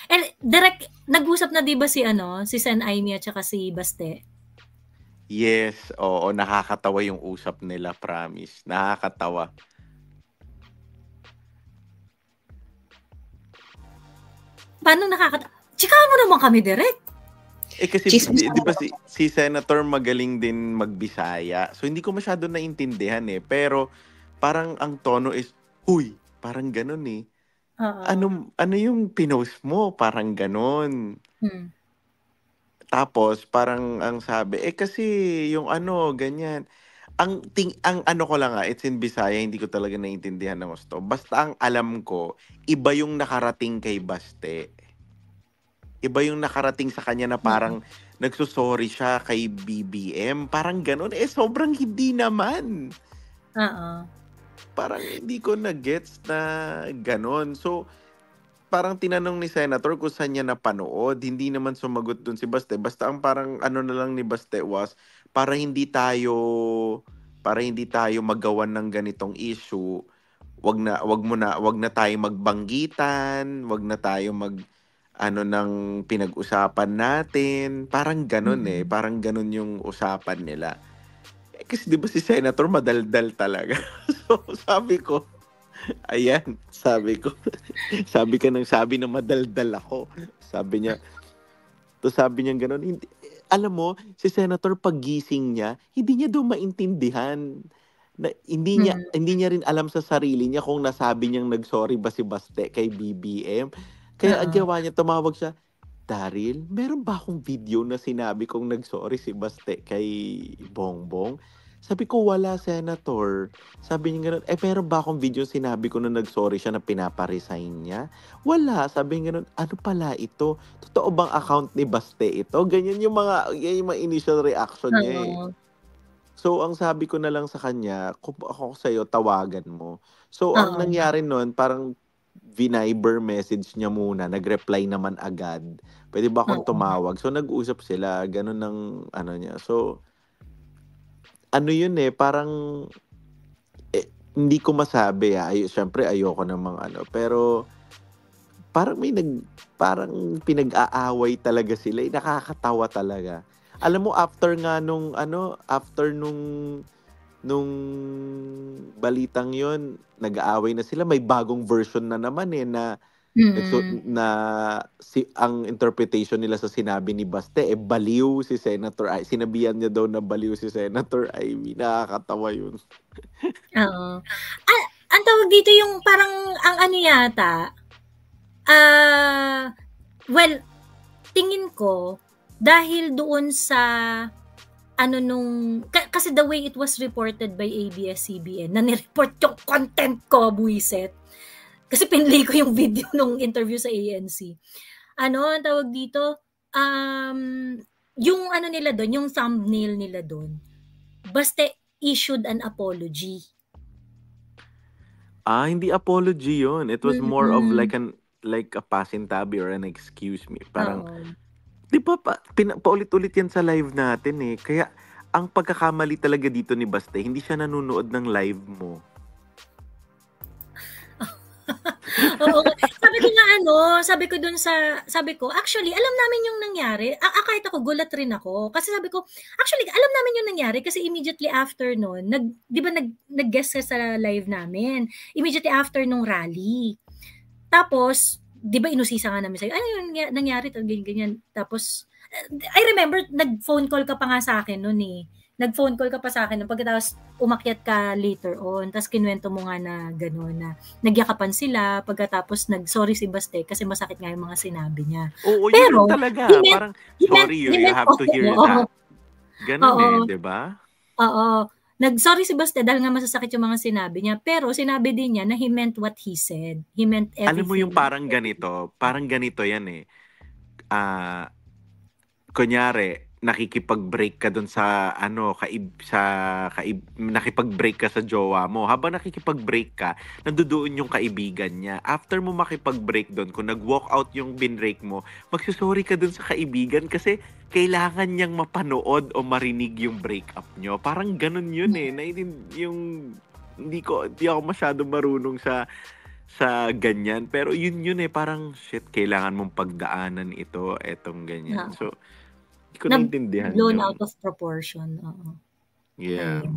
And direct, nag-usap na 'di ba si Sen Aimee at saka si Baste? Yes, oo, nakakatawa yung usap nila, promise. Nakakatawa. Paano Tsikahan mo naman kami direct. Kasi Chismis di ba si Senator magaling din magbisaya. So hindi ko masyado naintindihan pero parang ang tono is, huy, parang ganun eh. Ano yung pinost mo? Parang ganun. Tapos parang ang sabi, kasi yung ganyan. Ang ano ko lang it's in Bisaya, hindi ko talaga naiintindihan ng gusto. Basta ang alam ko, iba yung nakarating kay Baste. Iba yung nakarating sa kanya na parang nagsusorry siya kay BBM. Parang ganun. Sobrang hindi naman. Parang hindi ko na-gets na ganun. So, parang tinanong ni Senator kung saan niya napanood. Hindi naman sumagot dun si Baste. Basta ang parang ano na lang ni Baste was, para hindi tayo magawan ng ganitong issue, wag na tayo magbanggitan, wag na tayo ng pinag-usapan natin. Parang ganun Parang ganun yung usapan nila. Kasi di ba si Senator madaldal talaga. So sabi ko, ayan, sabi ka na madaldal ako. Sabi niya ganun. Hindi, alam mo, si Senator paggising niya, hindi niya daw maintindihan. Hindi niya rin alam sa sarili niya kung nasabi niyang nagsorry ba si Baste kay BBM. Kaya ang gawa niya, tumawag siya, Daryl, meron ba akong video na sinabi kong nagsorry si Baste kay Bongbong? Sabi ko, wala, Senator. Sabi niya gano'n, meron ba akong video sinabi ko na nagsorry siya na pinaparesign niya? Wala. Sabi niya gano'n, ano pala ito? Totoo bang account ni Baste ito? Ganyan yung mga initial reaction niya So, ang sabi ko na lang sa kanya, kung ako sa'yo, tawagan mo. So, ang nangyari nun, parang Viber message niya muna, nag-reply naman agad. Pwede ba akong tumawag? So, nag-usap sila, ganun ng ano niya. So, ano yun parang hindi ko masabi syempre ayoko namang pero parang parang pinag-aaway talaga sila. Nakakatawa talaga. Alam mo, after nung balitang yon, nag-aaway na sila, may bagong version na naman na ang interpretation nila sa sinabi ni Baste, baliw si Senator Ivy. Sinabihan niya daw na baliw si Senator Ivy. Nakakatawa yun. Ang tawag dito yung parang, ang ano yata, well, tingin ko, dahil doon sa kasi the way it was reported by ABS-CBN, na nireport yung content ko, buwiset. Kasi pinlay ko yung video nung interview sa ANC. Ang tawag dito, yung nila doon, yung thumbnail nila doon, Baste issued an apology. Hindi apology yun. It was more of like a pasintabi or an excuse me. Parang, di ba paulit-ulit yan sa live natin Kaya, ang pagkakamali talaga dito ni Baste, hindi siya nanonood ng live mo. Oo. Sabi ko actually, alam namin yung nangyari. Kahit ako, gulat rin ako. Kasi sabi ko, actually, alam namin yung nangyari kasi immediately after nun, di ba nag-guest sa live namin. Immediately after nung rally. Tapos, di ba inusisa nga namin sa'yo, ano yung nangyari? Ganyan. Tapos, I remember, nag-phone call ka pa nga sa akin nun Nag-phone call ka pa sa akin pagkatapos umakyat ka later on, tapos kinuwento mo nga na gano'n, na nagyakapan sila, pagkatapos nag-sorry si Baste kasi masakit nga yung mga sinabi niya. Oo, pero, yun talaga. Parang, sorry, you have to hear that. Ganun di ba? Oo. Nag-sorry si Baste dahil nga masasakit yung mga sinabi niya, pero sinabi din niya na he meant what he said. He meant everything. Alam mo yung parang ganito yan kunyari, nakikipag-break ka dun sa nakipag-break ka sa jowa mo. Habang nakikipag-break ka, nandoon yung kaibigan niya. After mo makipag-break dun, kung nag-walk out yung binrake mo, magsusorry ka dun sa kaibigan kasi kailangan niyang mapanood o marinig yung breakup nyo. Parang ganun yun na hindi ako masyado marunong sa sa ganyan. Pero yun eh, parang shit, kailangan mong pagdaanan ito, etong ganyan. Oo. So, hindi ko Na naintindihan blown yun. out of proportion, oo. Yeah. Ayun.